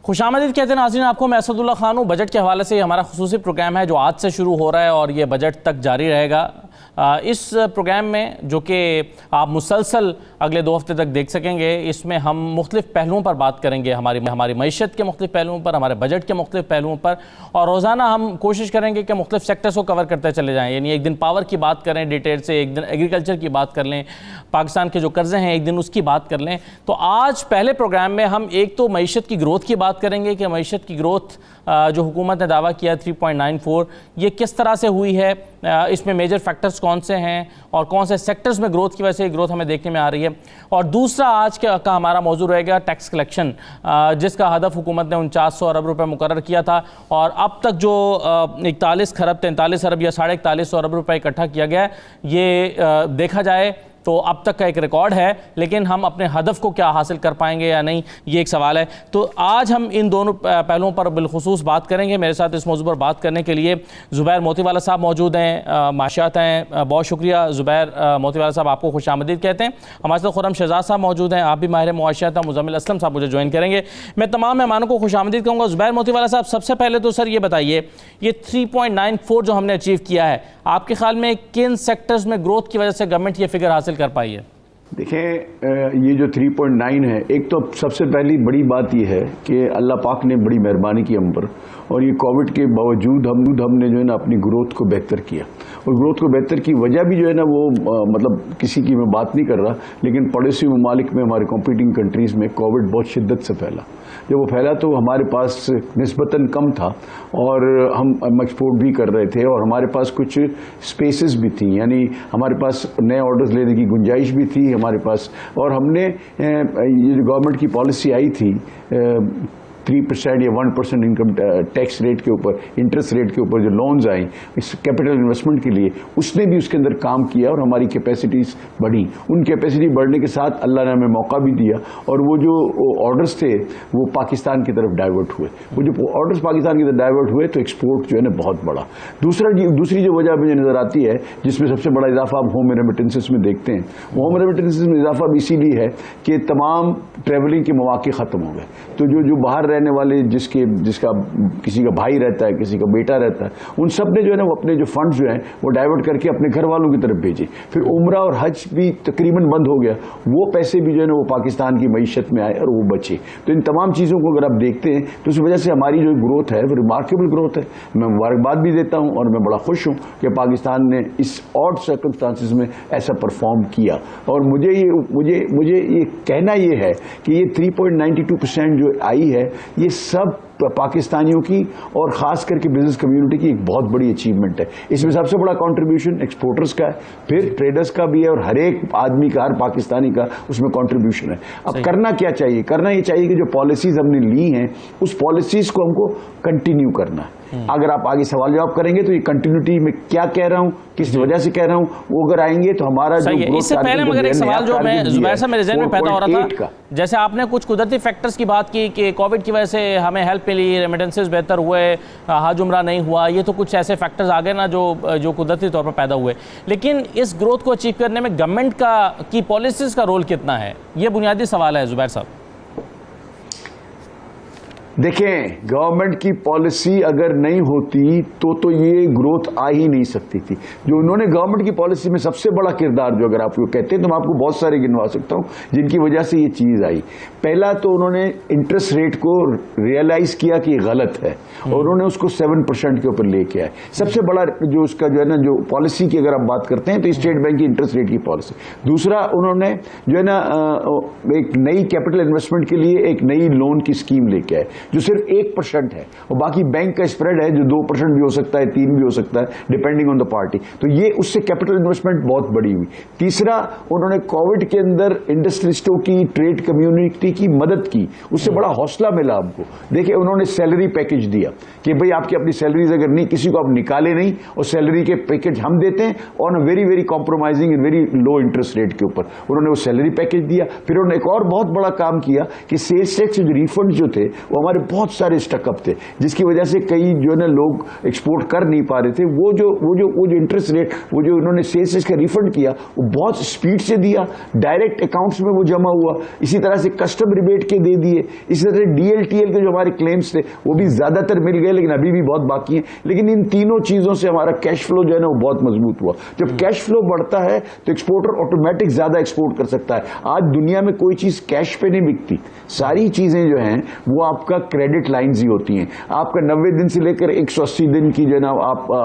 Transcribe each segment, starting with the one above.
खुशामदीद कहते हैं नाज़रीन, आपको मैं असदुल्ला खान हूँ। बजट के हवाले से हमारा खुसूसी प्रोग्राम है जो आज से शुरू हो रहा है और ये बजट तक जारी रहेगा। इस प्रोग्राम में जो कि आप मुसलसल अगले 2 हफ्ते तक देख सकेंगे, इसमें हम मुख्तलिफ पहलुओं पर बात करेंगे, हमारी मईशत के मुख्तलिफ पहलुओं पर, हमारे बजट के मुख्तलिफ पहलुओं पर, और रोज़ाना हम कोशिश करेंगे कि मुख्तलिफ सेक्टर्स को कवर करते चले जाएँ। यानी एक दिन पावर की बात करें डिटेल से, एक दिन एग्रीकल्चर की बात कर लें, पाकिस्तान के जो कर्ज़े हैं एक दिन उसकी बात कर लें। तो आज पहले प्रोग्राम में हम एक तो मईशत की ग्रोथ की बात करेंगे कि मईशत की ग्रोथ जो हुकूमत ने दावा किया 3.94, ये किस तरह से हुई है, इसमें मेजर फैक्टर्स कौन से हैं और कौन से सेक्टर्स में ग्रोथ की वजह से ग्रोथ हमें देखने में आ रही है। और दूसरा आज का हमारा मौजू रहेगा टैक्स कलेक्शन, जिसका हदफ हुकूमत ने 4900 अरब रुपये मुकर्रर किया था और अब तक जो 41 खरब 43 अरब या 4150 अरब रुपये इकट्ठा किया गया है, ये देखा जाए तो अब तक का एक रिकॉर्ड है, लेकिन हम अपने हदफ को क्या हासिल कर पाएंगे या नहीं, ये एक सवाल है। तो आज हम इन दोनों पहलुओं पर बिलखुसूस बात करेंगे। मेरे साथ इस मौजू पर बात करने के लिए ज़ुबैर मोतीवाला साहब मौजूद हैं, माशियात हैं। बहुत शुक्रिया ज़ुबैर मोतीवाला साहब, आपको खुशामदीद कहते हैं। हमारे साथ खुर्रम शहजाद साहब मौजूद हैं, आप भी माहिर मुआशियात हैं। मुज़म्मिल असलम साहब मुझे ज्वाइन करेंगे। मैं तमाम मेहमानों को खुशामदीद कहूँगा। ज़ुबैर मोतीवाला साहब, सबसे पहले तो सर ये बताइए, ये 3.94 जो हमने अचीव किया है, आपके ख्याल में किन सेक्टर्स में ग्रोथ की वजह से गवर्नमेंट ये फिगर हासिल कर पाई है? देखें, ये जो 3.9 है, एक तो सबसे पहली बड़ी बात ये है कि अल्लाह पाक ने बड़ी मेहरबानी की हम पर, और ये कोविड के बावजूद हमने जो है ना अपनी ग्रोथ को बेहतर किया। और ग्रोथ को बेहतर की वजह भी जो है ना वो मतलब किसी की मैं बात नहीं कर रहा, लेकिन पड़ोसी ममालिक में, हमारे कॉम्पिटिंग कंट्रीज़ में कोविड बहुत शिद्दत से फैला। जब वो फैला तो हमारे पास निस्बतन कम था और हम एक्सपोर्ट भी कर रहे थे और हमारे पास कुछ स्पेसेस भी थी, यानी हमारे पास नए ऑर्डर्स लेने की गुंजाइश भी थी हमारे पास। और हमने ये जो गवर्नमेंट की पॉलिसी आई थी 3% या 1% इनकम टैक्स रेट के ऊपर, इंटरेस्ट रेट के ऊपर जो लोन्स आई इस कैपिटल इन्वेस्टमेंट के लिए, उसने भी उसके अंदर काम किया और हमारी कैपेसिटीज़ बढ़ी। उन कैपेसिटी बढ़ने के साथ अल्लाह ने हमें मौका भी दिया और वो जो ऑर्डर्स थे वो पाकिस्तान की तरफ डाइवर्ट हुए। वो जो ऑर्डर्स पाकिस्तान की तरफ डाइवर्ट हुए तो एक्सपोर्ट जो है ना बहुत बढ़ा। दूसरी जो वजह मुझे नज़र आती है, जिसमें सबसे बड़ा इजाफा आप होम रेमिटेंसेस में देखते हैं, वो होम रेमिटेंसेस में इजाफा भी इसीलिए है कि तमाम ट्रैवलिंग के मौके ख़त्म हो गए। तो जो बाहर रहने वाले जिसका किसी का भाई रहता है, किसी का बेटा रहता है, उन सब ने जो है ना वो अपने जो फंड्स जो हैं वो डाइवर्ट करके अपने घर वालों की तरफ भेजे। फिर उम्रा और हज भी तकरीबन बंद हो गया, वो पैसे भी जो है ना वो पाकिस्तान की मईशत में आए और वो बचे। तो इन तमाम चीज़ों को अगर आप देखते हैं तो उस वजह से हमारी जो ग्रोथ है वो रिमार्केबल ग्रोथ है। मैं मुबारकबाद भी देता हूँ और मैं बड़ा खुश हूँ कि पाकिस्तान ने इस ऑड सर्कमस्टांसिस में ऐसा परफॉर्म किया। और मुझे ये कहना ये है कि ये 3.92% जो आई है, ये सब पाकिस्तानियों की और ख़ास करके बिजनेस कम्युनिटी की एक बहुत बड़ी अचीवमेंट है। इसमें सबसे बड़ा कंट्रीब्यूशन एक्सपोर्टर्स का है, फिर ट्रेडर्स का भी है और हर एक आदमी का, हर पाकिस्तानी का उसमें कंट्रीब्यूशन है। अब करना क्या चाहिए? करना ये चाहिए कि जो पॉलिसीज़ हमने ली हैं उस पॉलिसीज़ को हमको कंटिन्यू करना है। अगर आप आगे सवाल जवाब करेंगे तो ये कंटिन्यूटी में क्या कह रहा हूँ, किस वजह से कह रहा हूँ, वो अगर आएंगे तो हमारा जो इससे पहले मगर एक सवाल जो मैं ज़ुबैर साहब मेरे ज़हन में पैदा हो रहा था, जैसे आपने कुछ कुदरती फैक्टर्स की बात की कि कोविड की वजह से हमें हेल्प मिली, रेमिटेंसेस बेहतर हुए, हज उम्रा नहीं हुआ, ये तो कुछ ऐसे फैक्टर्स आ गए ना जो कुदरती तौर पर पैदा हुए। लेकिन इस ग्रोथ को अचीव करने में गवर्नमेंट की पॉलिसीज़ का रोल कितना है, ये बुनियादी सवाल है ज़ुबैर साहब। देखें, गवर्नमेंट की पॉलिसी अगर नहीं होती तो ये ग्रोथ आ ही नहीं सकती थी। जो उन्होंने गवर्नमेंट की पॉलिसी में सबसे बड़ा किरदार जो अगर आप वो कहते हैं तो मैं आपको बहुत सारे गिनवा सकता हूं जिनकी वजह से ये चीज़ आई। पहला तो उन्होंने इंटरेस्ट रेट को रियलाइज किया कि गलत है और उन्होंने उसको 7% के ऊपर लेके आए। सबसे बड़ा जो उसका जो है ना जो पॉलिसी की अगर आप बात करते हैं तो स्टेट बैंक की इंटरेस्ट रेट की पॉलिसी। दूसरा, उन्होंने जो है ना एक नई कैपिटल इन्वेस्टमेंट के लिए एक नई लोन की स्कीम लेके आए जो सिर्फ 1% है और बाकी बैंक का स्प्रेड है जो 2% भी हो सकता है, 3 भी हो सकता है, डिपेंडिंग ऑन द पार्टी। तो ये उससे कैपिटल इन्वेस्टमेंट बहुत बड़ी हुई। तीसरा, उन्होंने कोविड के अंदर इंडस्ट्रियलिस्टों की, ट्रेड कम्युनिटी की मदद की, उससे बड़ा हौसला मिला आपको। देखिए, उन्होंने सैलरी पैकेज दिया कि भाई आपकी अपनी सैलरीज अगर नहीं, किसी को आप निकाले नहीं और सैलरी के पैकेज हम देते हैं on a very very compromising and very low interest rate के ऊपर उन्होंने वो सैलरी पैकेज दिया। फिर उन्होंने एक और बहुत बड़ा काम किया कि सेल्स टैक्स जो रिफंड जो थे वो हमारे हमारे बहुत सारे स्टकअप थे, जिसकी वजह से कई जो है ना लोग एक्सपोर्ट कर नहीं पा रहे थे। वो जो इंटरेस्ट रेट, वो जो उन्होंने सेल्स का रिफंड किया, वो बहुत स्पीड से दिया, डायरेक्ट अकाउंट्स में वो जमा हुआ। इसी तरह से कस्टम रिबेट के दे दिए, इसी तरह से DLTL के जो हमारे क्लेम्स थे वो भी ज्यादातर मिल गए, लेकिन अभी भी बहुत बाकी हैं। लेकिन इन तीनों चीजों से हमारा कैश फ्लो जो है ना वो बहुत मजबूत हुआ। जब कैश फ्लो बढ़ता है तो एक्सपोर्टर ऑटोमेटिक ज्यादा एक्सपोर्ट कर सकता है। आज दुनिया में कोई चीज कैश पे नहीं बिकती, सारी चीजें जो हैं वो आपका क्रेडिट लाइंस ही होती हैं। आपका 90 दिन से लेकर 180 दिन की जो है ना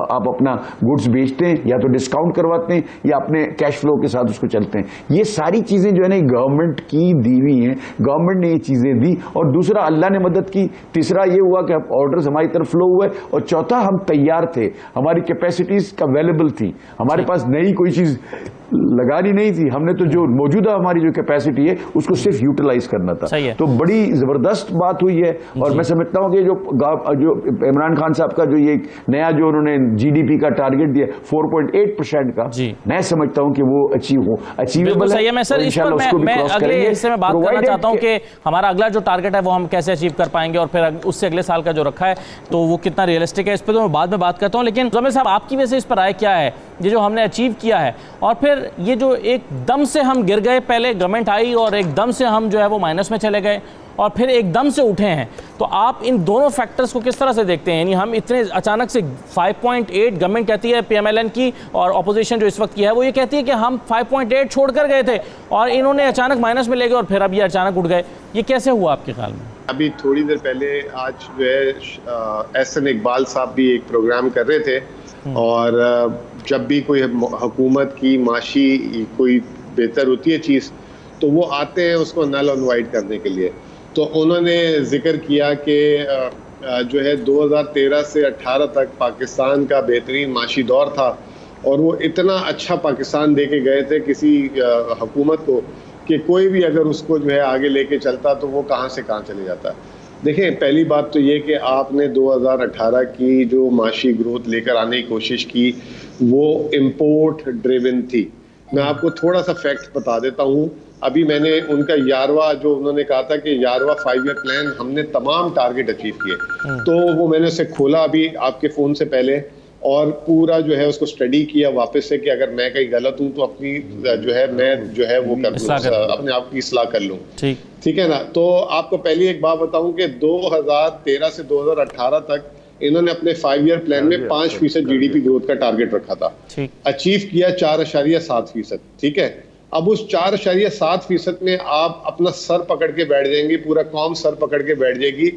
आप अपना गुड्स बेचते हैं, या तो डिस्काउंट करवाते हैं या अपने कैश फ्लो के साथ उसको चलते हैं। ये सारी चीजें जो है ना गवर्नमेंट की दी हुई हैं, गवर्नमेंट ने ये चीजें दी। और दूसरा, अल्लाह ने मदद की। तीसरा ये हुआ कि ऑर्डर्स हमारी तरफ फ्लो हुए। और चौथा, हम तैयार थे, हमारी कैपेसिटीज अवेलेबल थी, हमारे पास नई कोई चीज लगानी नहीं थी। हमने तो जो मौजूदा हमारी जो कैपेसिटी है उसको सिर्फ यूटिलाइज करना था। तो बड़ी जबरदस्त बात हुई है। और मैं समझता हूं कि जो इमरान खान साहब का जो ये नया जो उन्होंने GDP का टारगेट दिया 4.8% का, मैं समझता हूं कि वो अचीवेबल है। मैं सर इस पर मैं अगले हिस्से में बात करना चाहता हूं कि हमारा अगला जो टारगेट है वो हम कैसे अचीव कर पाएंगे, और फिर उससे अगले साल का जो रखा है तो वो कितना रियलिस्टिक है, इस पर तो मैं बाद में बात करता हूं। लेकिन जमीर साहब, आपकी वजह से इस पर राय क्या है, ये जो हमने अचीव किया है और फिर ये जो एकदम से हम गिर गए, पहले गवर्नमेंट आई और एकदम से हम जो है वो माइनस में चले गए और फिर एकदम से उठे हैं, तो आप इन दोनों फैक्टर्स को किस तरह से देखते हैं? यानी हम इतने अचानक से 5.8 गवर्नमेंट कहती है PMLN की, और ऑपोजिशन जो इस वक्त की है वो ये कहती है कि हम 5.8 छोड़कर गए थे और इन्होंने अचानक माइनस में ले गए और फिर अब ये अचानक उठ गए। ये कैसे हुआ आपके ख्याल में? अभी थोड़ी देर पहले आज जो है SN इकबाल साहब भी एक प्रोग्राम कर रहे थे, और जब भी कोई हुकूमत की माशी कोई बेहतर होती है चीज़ तो वो आते हैं उसको नल ऑन वाइड करने के लिए। तो उन्होंने जिक्र किया कि जो है 2013 से 18 तक पाकिस्तान का बेहतरीन माशी दौर था, और वो इतना अच्छा पाकिस्तान दे के गए थे किसी हुकूमत को कि कोई भी अगर उसको जो है आगे लेके चलता तो वो कहाँ से कहाँ चले जाता। देखें, पहली बात तो ये कि आपने 2018 की जो माशी ग्रोथ लेकर आने की कोशिश की वो इम्पोर्ट ड्रिवन थी। मैं आपको थोड़ा सा फैक्ट बता देता हूँ। अभी मैंने उनका 11वां जो उन्होंने कहा था कि 11वां 5 ईयर प्लान हमने तमाम टारगेट अचीव किए, तो वो मैंने उसे खोला अभी आपके फ़ोन से पहले और पूरा जो है उसको स्टडी किया वापस से कि अगर मैं कहीं गलत हूँ तो अपनी जो है मैं जो है वो कर लूँ, अपने आप की इस्लाह कर लूँ। ठीक है ना। तो आपको पहली एक बात बताऊँ कि 2013 से 2018 तक इन्होंने अपने 5 ईयर प्लान में 5% GDP ग्रोथ का टारगेट रखा था, अचीव किया 4.7%। ठीक है। अब उस 4.7% में आप अपना सर पकड़ के बैठ जाएंगे, पूरा कौम सर पकड़ के बैठ जाएगी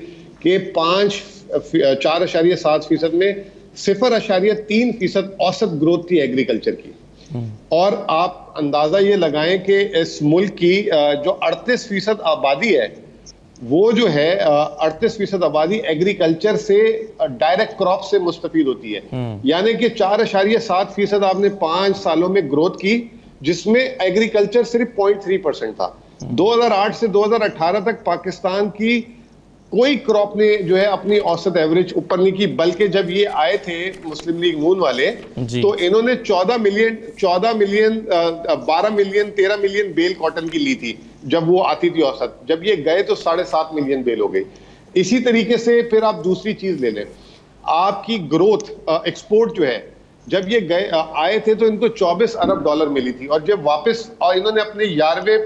कि 4.7% में 0.3% औसत ग्रोथ थी एग्रीकल्चर की। और आप अंदाजा ये लगाएं कि इस मुल्क की जो 38% आबादी है वो जो है 38% आबादी एग्रीकल्चर से डायरेक्ट क्रॉप से मुस्तफीद होती है। यानी कि 4.7% आपने 5 सालों में ग्रोथ की, जिसमें एग्रीकल्चर सिर्फ 0.3% था। 2008 से 2018 तक पाकिस्तान की कोई क्रॉप ने जो है अपनी औसत एवरेज ऊपर नहीं की, बल्कि जब ये आए थे मुस्लिम लीग नून वाले तो इन्होंने 12 मिलियन 13 मिलियन बेल कॉटन की ली थी जब वो आती थी औसत। जब ये गए तो 7.5 मिलियन बेल हो गई। इसी तरीके से फिर आप दूसरी चीज ले लें, आपकी ग्रोथ एक्सपोर्ट जो है, जब ये गए आए थे तो इनको 24 अरब डॉलर मिली थी, और जब वापस और इन्होंने अपने 11वें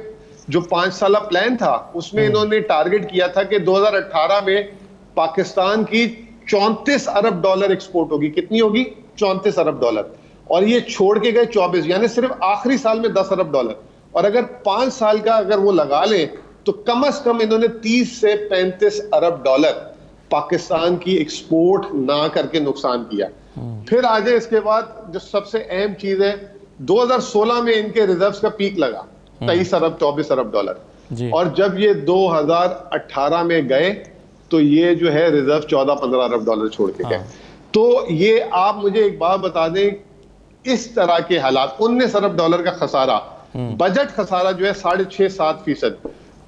जो 5 साला प्लान था उसमें इन्होंने टारगेट किया था कि 2018 में पाकिस्तान की 34 अरब डॉलर एक्सपोर्ट होगी। कितनी होगी? 34 अरब डॉलर। और ये छोड़ के गए 24, यानी सिर्फ आखिरी साल में 10 अरब डॉलर। और अगर 5 साल का अगर वो लगा लें तो कम से कम इन्होंने 30 से 35 अरब डॉलर पाकिस्तान की एक्सपोर्ट ना करके नुकसान किया। फिर आगे इसके बाद जो सबसे अहम चीज है, 2016 में इनके रिजर्व्स का पीक लगा 23 अरब 24 अरब डॉलर, और जब ये 2018 में गए तो ये जो है रिजर्व 14-15 अरब डॉलर छोड़ के गए। तो ये आप मुझे एक बात बता दें, इस तरह के हालात, 19 अरब डॉलर का खसारा, बजट खसारा जो है 6.5-7%।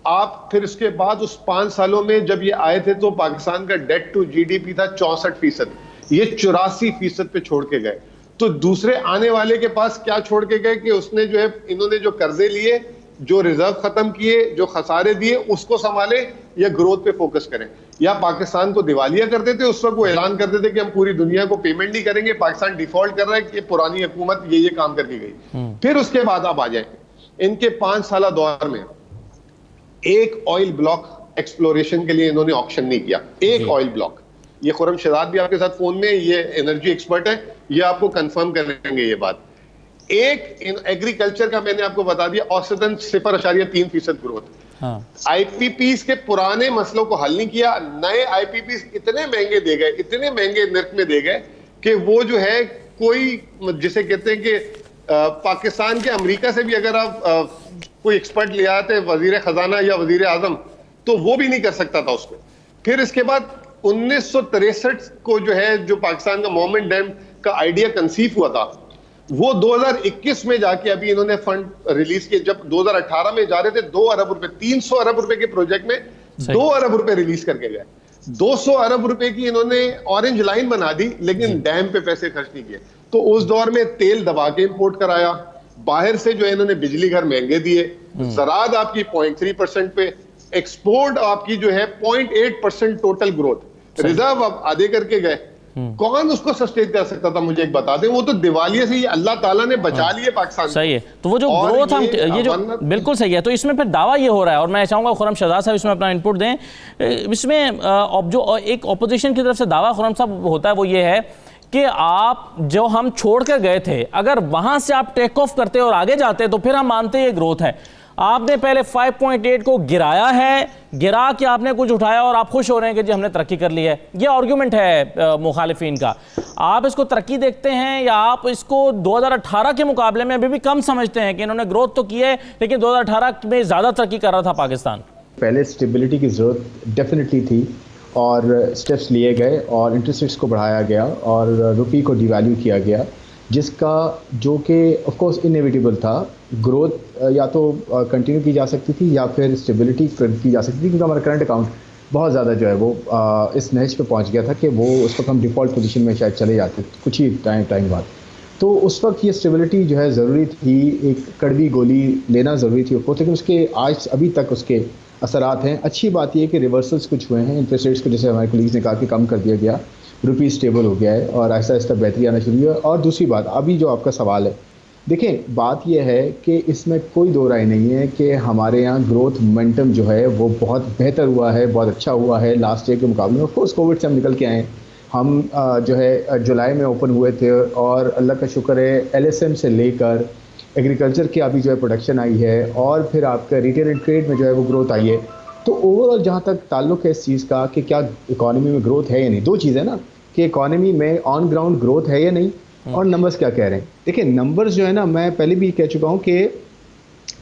आप फिर इसके बाद उस 5 सालों में जब ये आए थे तो पाकिस्तान का डेट टू GDP था 64%, ये 84% पे छोड़ के गए। तो दूसरे आने वाले के पास क्या छोड़ के गए कि उसने जो है, इन्होंने जो कर्जे लिए, जो रिजर्व खत्म किए, जो खसारे दिए, उसको संभाले या ग्रोथ पे फोकस करें। या पाकिस्तान को दिवालिया कर देते, उस वक्त वो ऐलान कर देते कि हम पूरी दुनिया को पेमेंट नहीं करेंगे, पाकिस्तान डिफॉल्ट कर रहा है कि पुरानी हुकूमत ये काम करके गई। फिर उसके बाद आप आ जाए, इनके 5 साल दौर में एक ऑयल ब्लॉक एक्सप्लोरेशन के लिए इन्होंने ऑक्शन नहीं किया, एक ऑयल ब्लॉक। ये खुर्रम शहजाद भी आपके साथ फोन में, ये एनर्जी एक्सपर्ट है, ये आपको कंफर्म करेंगे ये बात। एक एग्रीकल्चर का मैंने आपको बता दिया औसतन 0.3% ग्रोथ। आईपीपीस के पुराने मसलों को हल नहीं किया, नए आईपीपीस इतने महंगे दे गए, इतने महंगे निर्ख में दे गए कि वो जो है कोई, जिसे कहते हैं कि पाकिस्तान के अमेरिका से भी अगर आप कोई एक्सपर्ट ले आते वजीर खजाना या वजीर आजम, तो वो भी नहीं कर सकता था उसमें। फिर इसके बाद 1963 को जो है, जो पाकिस्तान का मोमेंट डैम का आइडिया कंसीव हुआ था, वो 2021 में जाके अभी इन्होंने फंड रिलीज किए। जब 2018 में जा रहे थे 2 अरब रुपए, 300 अरब रुपए के प्रोजेक्ट में 2 अरब रुपए रिलीज करके गए। 200 अरब रुपए की इन्होंने ऑरेंज लाइन बना दी, लेकिन डैम पे पैसे खर्च नहीं किए। तो उस दौर में तेल दबा के इंपोर्ट कराया, बाहर से जो है इन्होंने बिजली घर महंगे दिए, ज़राअत आपकी 0.3% पे, एक्सपोर्ट आपकी जो है 0.8% टोटल ग्रोथ, रिजर्व अब आधे करके गए। कौन उसको सस्टेन कर सकता था, मुझे एक बता दें। वो तो दिवालिये से ही अल्लाह ताला ने बचा लिए पाकिस्तान। सही है, तो वो जो ग्रोथ हम ये जो बिल्कुल सही है, तो इसमें फिर दावा ये हो रहा है, और मैं चाहूंगा खुर्रम शहजाद साहब इसमें अपना इनपुट दें। इसमें जो एक ऑपोजिशन की तरफ से दावा खुर्रम साहब होता है वो ये है कि आप जो हम छोड़ कर गए थे, अगर वहां से आप टेक ऑफ करते और आगे जाते तो फिर हम मानते ये ग्रोथ है। आपने पहले 5.8 को गिराया है, गिरा के आपने कुछ उठाया और आप खुश हो रहे हैं कि जी हमने तरक्की कर ली है। ये आर्गुमेंट है मुखालिफिन का। आप इसको तरक्की देखते हैं या आप इसको 2018 के मुकाबले में अभी भी कम समझते हैं कि इन्होंने ग्रोथ तो की है लेकिन 2018 में ज़्यादा तरक्की कर रहा था पाकिस्तान? पहले स्टेबिलिटी की ज़रूरत डेफिनेटली थी और स्टेप्स लिए गए और इंटरेस्ट रेट्स को बढ़ाया गया और रुपये को डिवैल्यू किया गया, जिसका जो कि ऑफ कोर्स इनएविटेबल था। ग्रोथ या तो कंटिन्यू की जा सकती थी या फिर स्टेबिलिटी की जा सकती थी, क्योंकि हमारा करंट अकाउंट बहुत ज़्यादा जो है वो इस नहज पे पहुंच गया था कि वो उस वक्त हम डिफ़ॉल्ट पोजीशन में शायद चले जाते कुछ ही टाइम बाद। तो उस वक्त ये स्टेबिलिटी जो है ज़रूरी थी, एक कड़वी गोली लेना ज़रूरी थी ऊपर, लेकिन उसके आज अभी तक उसके असरात हैं। अच्छी बात यह कि रिवर्सल्स कुछ हुए हैं, इंटरेस्ट रेट्स को जैसे हमारे कलीग्स ने कहा कि कम कर दिया गया, रुपये स्टेबल हो गया है और आहिस्ता आहिस्ता बेहतरी आना शुरू हुई है। और दूसरी बात, अभी जो आपका सवाल है, देखें बात यह है कि इसमें कोई दो राय नहीं है कि हमारे यहाँ ग्रोथ मोमेंटम जो है वो बहुत बेहतर हुआ है, बहुत अच्छा हुआ है लास्ट ईयर के मुकाबले में। ऑफ कोर्स कोविड से हम निकल के आए, हम जो है जुलाई में ओपन हुए थे और अल्लाह का शुक्र है LSM से लेकर एग्रीकल्चर की अभी जो है प्रोडक्शन आई है और फिर आपका रिटेल एंड ट्रेड में जो है वो ग्रोथ आई है। तो ओवरऑल जहाँ तक ताल्लुक़ है इस चीज़ का कि क्या इकॉनमी में ग्रोथ है या नहीं, दो चीज़ें ना, कि इकॉनमी में ऑन ग्राउंड ग्रोथ है या नहीं और नंबर्स क्या कह रहे हैं। देखिए नंबर्स जो है ना, मैं पहले भी कह चुका हूँ कि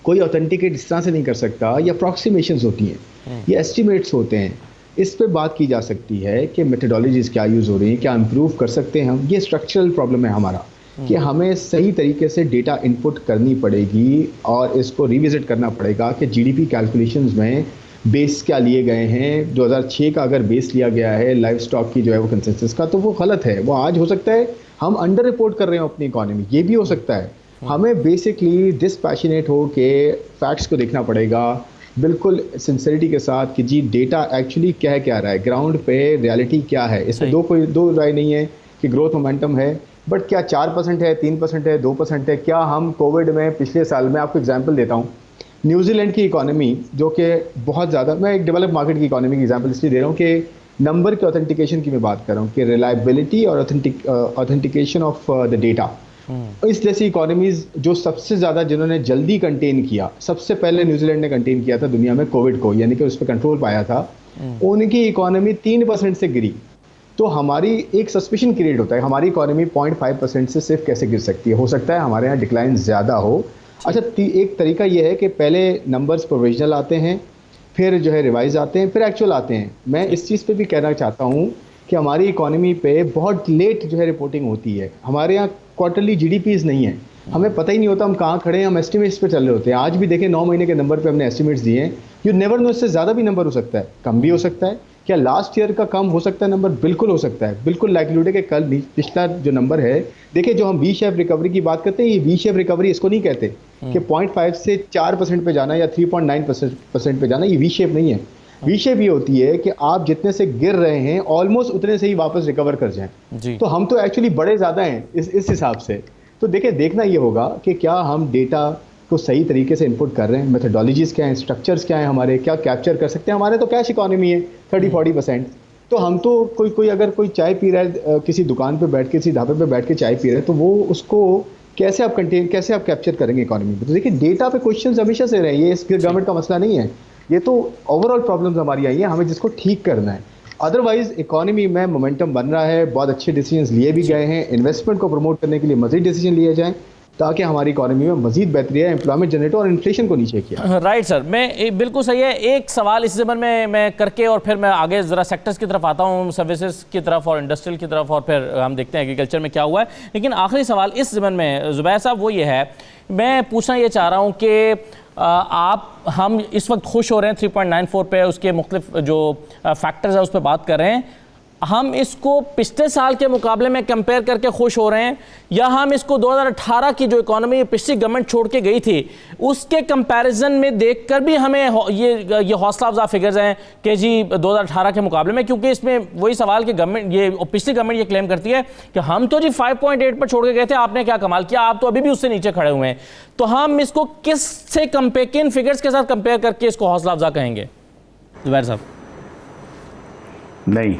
कोई ऑथेंटिकेट इस तरह से नहीं कर सकता, या अप्रॉक्सीमेशंस होती हैं, ये एस्टिमेट्स होते हैं। इस पे बात की जा सकती है कि मेथडोलॉजीज़ क्या यूज़ हो रही हैं, क्या इम्प्रूव कर सकते हैं हम। ये स्ट्रक्चरल प्रॉब्लम है हमारा कि हमें सही तरीके से डेटा इनपुट करनी पड़ेगी और इसको रिविज़िट करना पड़ेगा कि GDP कैलकुलेशंस में बेस क्या लिए गए हैं। 2006 का अगर बेस लिया गया है लाइव स्टॉक की जो है वो कंसेंसस का, तो वो गलत है। वो आज हो सकता है हम अंडर रिपोर्ट कर रहे हो अपनी इकॉनमी, ये भी हो सकता है। हमें बेसिकली डिस्पैशनेट हो के फैक्ट्स को देखना पड़ेगा बिल्कुल सिंसियरिटी के साथ कि जी डेटा एक्चुअली क्या रहा है, ग्राउंड पे रियलिटी क्या है। इसमें दो राय नहीं है कि ग्रोथ मोमेंटम है, बट क्या 4% है, 3% है, 2% है। क्या हम कोविड में पिछले साल में, आपको एग्जांपल देता हूँ, न्यूजीलैंड की इकॉनमी जो कि बहुत ज़्यादा, मैं एक डेवलप मार्केट की इकॉनमी की एग्जांपल इसलिए दे रहा हूँ कि नंबर के ऑथेंटिकेशन की मैं बात कर रहा हूँ कि रिलायबिलिटी और ऑथेंटिकेशन ऑफ द डेटा। इस जैसी इकॉनमीज़ जो सबसे ज़्यादा जिन्होंने जल्दी कंटेन किया, सबसे पहले न्यूजीलैंड ने कंटेन किया था दुनिया में कोविड को, यानी कि उस पर कंट्रोल पाया था, उनकी इकॉनमी 3% से गिरी। तो हमारी एक सस्पिशन क्रिएट होता है, हमारी इकॉनमी 0.5% से सिर्फ कैसे गिर सकती है। हो सकता है हमारे यहाँ डिक्लाइन ज़्यादा हो। अच्छा, एक तरीका ये है कि पहले नंबर्स प्रोविजनल आते हैं, फिर जो है रिवाइज आते हैं, फिर एक्चुअल आते हैं। मैं इस चीज़ पे भी कहना चाहता हूँ कि हमारी इकॉनमी पे बहुत लेट जो है रिपोर्टिंग होती है। हमारे यहाँ क्वार्टरली GDPs नहीं है, हमें पता ही नहीं होता हम कहाँ खड़े हैं, हम एस्टिमेट्स पे चल रहे होते हैं। आज भी देखें 9 महीने के नंबर पे हमने एस्टिमेट्स दिए हैं। यू नेवर नो, इससे ज़्यादा भी नंबर हो सकता है, कम भी हो सकता है। क्या लास्ट ईयर का कम हो सकता है नंबर? बिल्कुल हो सकता है, बिल्कुल लाइक्लीहुड है कि कल पिछला जो नंबर है, देखिए जो हम V-शेप रिकवरी की बात करते हैं, ये V-शेप रिकवरी इसको नहीं कहते कि 0.5 से 4% पे जाना या 3.9% पे जाना, ये V-शेप नहीं है। वी शेप ये होती है कि आप जितने से गिर रहे हैं ऑलमोस्ट उतने से ही वापस रिकवर कर जाएं। जी। तो हम तो एक्चुअली बड़े ज़्यादा हैं इस हिसाब से। तो देखिए, देखना ये होगा कि क्या हम डेटा को सही तरीके से इनपुट कर रहे हैं, मेथोडोलॉजीज क्या हैं, स्ट्रक्चर्स क्या हैं, हमारे क्या कैप्चर कर सकते हैं। हमारे तो कैश इकोनॉमी है 30-40%। तो हम तो कोई अगर कोई चाय पी रहा है किसी दुकान पे बैठ के, किसी ढाबे पे बैठ के चाय पी रहे हैं, तो वो उसको कैसे आप कैप्चर करेंगे इकोनॉमी पे। तो देखिए, डेटा पे क्वेश्चंस हमेशा से रहे, ये इस गवर्नमेंट का मसला नहीं है, ये तो ओवरऑल प्रॉब्लम्स हमारी आई हैं, हमें जिसको ठीक करना है। अदरवाइज इकोनॉमी में मोमेंटम बन रहा है, बहुत अच्छे डिसीजंस लिए भी गए हैं, इन्वेस्टमेंट को प्रमोट करने के लिए मजीद डिसीजन लिए जाएं ताकि हमारी इकोनॉमी में मजीद बेहतरी है, एम्प्लॉयमेंट जनरेट और इन्फ्लेशन को नीचे किया। राइट सर, मैं बिल्कुल सही है। एक सवाल इस ज़मन में मैं करके और फिर मैं आगे ज़रा सेक्टर्स की तरफ आता हूँ, सर्विसेज की तरफ और इंडस्ट्रियल की तरफ, और फिर हम देखते हैं एग्रीकल्चर में क्या हुआ है। लेकिन आखिरी सवाल इस ज़मन में ज़ुबैर साहब वो ये है, मैं पूछना ये चाह रहा हूँ कि हम इस वक्त खुश हो रहे हैं 3.94 पे, उसके मुख्तलिफ जो फैक्टर्स है उस पर बात कर रहे हैं, हम इसको पिछले साल के मुकाबले में कंपेयर करके खुश हो रहे हैं, या हम इसको 2018 की जो इकोनॉमी पिछली गवर्नमेंट छोड़ के गई थी उसके कंपैरिजन में देखकर भी हमें ये हौसला अफजा फिगर्स हैं कि जी 2018 के मुकाबले में, क्योंकि इसमें वही सवाल कि गवर्नमेंट ये पिछली गवर्नमेंट ये क्लेम करती है कि हम तो जी 5.8 पर छोड़ के गए थे, आपने क्या कमाल किया, आप तो अभी भी उससे नीचे खड़े हुए हैं। तो हम इसको किन फिगर्स के साथ कंपेयर करके इसको हौसला अफजा कहेंगे ज़ुबैर साहब? नहीं,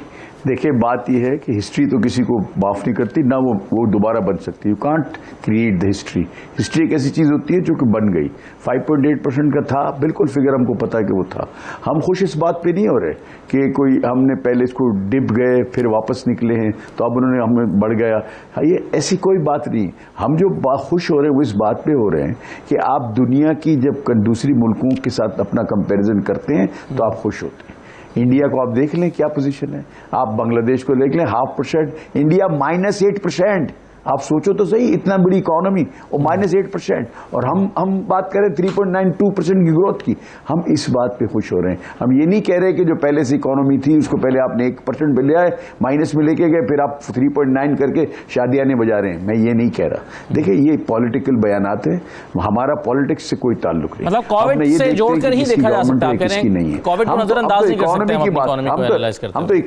देखिए बात यह है कि हिस्ट्री तो किसी को माफ नहीं करती, ना वो दोबारा बन सकती। You can't create the history. History एक ऐसी चीज होती है जो कि बन गई। 5.8% का था, बिल्कुल फिगर हमको पता है कि वो था। हम खुश इस बात पे नहीं हो रहे कि कोई हमने पहले इसको डिप गए फिर वापस निकले हैं तो अब उन्होंने हमें बढ़ गया, ये ऐसी कोई बात नहीं। हम जो खुश हो रहे हैं वो इस बात पे हो रहे हैं कि आप दुनिया की जब दूसरी मुल्कों के साथ अपना कंपेरिजन करते हैं तो आप खुश होते हैं। इंडिया को आप देख लें क्या पोजीशन है, आप बांग्लादेश को देख लें 0.5%, इंडिया -8%। आप सोचो तो सही, इतना बड़ी इकोनॉमी और -8%, और हम बात करें 3.92% की ग्रोथ की। हम इस बात पे खुश हो रहे हैं। हम ये नहीं कह रहे कि जो पहले से इकोनॉमी थी उसको पहले आपने 1% पे ले आए, माइनस में लेके गए, फिर आप 3.9 करके शादियां नहीं बजा रहे हैं। मैं ये नहीं कह रहा। देखिए, ये पॉलिटिकल बयानात है, हमारा पॉलिटिक्स से कोई ताल्लुक नहीं। मतलब कोविड से जोड़कर ही देखा जा सकता है, कोविड को नजरअंदाज नहीं कर सकते हम इकोनॉमी को एनालाइज करते हैं।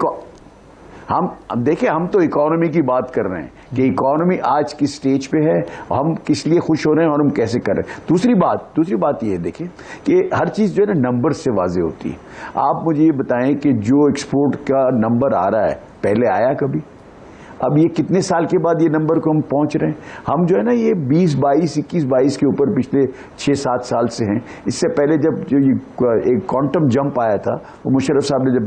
हम देखिए, हम तो इकोनॉमी की बात कर रहे हैं कि इकोनॉमी आज किस स्टेज पे है, हम किस लिए खुश हो रहे हैं और हम कैसे कर रहे हैं। दूसरी बात ये है, देखिए कि हर चीज जो है ना नंबर से वाजे होती है। आप मुझे ये बताएं कि जो एक्सपोर्ट का नंबर आ रहा है पहले आया कभी? अब ये कितने साल के बाद ये नंबर को हम पहुंच रहे हैं? हम जो है ना ये 21-22 के ऊपर पिछले 6-7 साल से हैं। इससे पहले जब जो ये एक क्वांटम जंप आया था वो मुशर्रफ साहब ने जब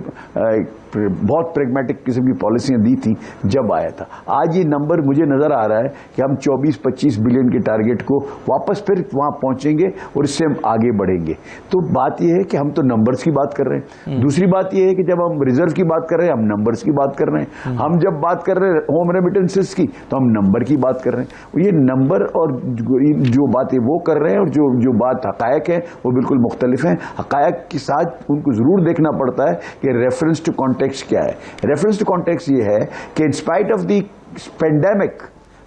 बहुत प्रेगमेटिक किस्म की पॉलिसियां दी थी जब आया था। आज ये नंबर मुझे नजर आ रहा है कि हम 24-25 बिलियन के टारगेट को वापस फिर वहां पहुंचेंगे और इससे हम आगे बढ़ेंगे। तो बात यह है कि हम तो नंबर्स की बात कर रहे हैं। दूसरी बात यह है कि जब हम रिजर्व की बात कर रहे हैं हम नंबर्स की बात कर रहे हैं। हम जब बात कर रहे हैं होम रेमिटेंसेस की तो हम नंबर की बात कर रहे हैं। ये नंबर और जो बातें वो कर रहे हैं और जो बात हकायक है वो बिल्कुल मुख्तलिफ हैं। हकायक के साथ उनको जरूर देखना पड़ता है कि रेफरेंस टू कॉन्टेक्स्ट क्या है। रेफरेंस टू कॉन्टेक्स्ट ये है कि in spite of the pandemic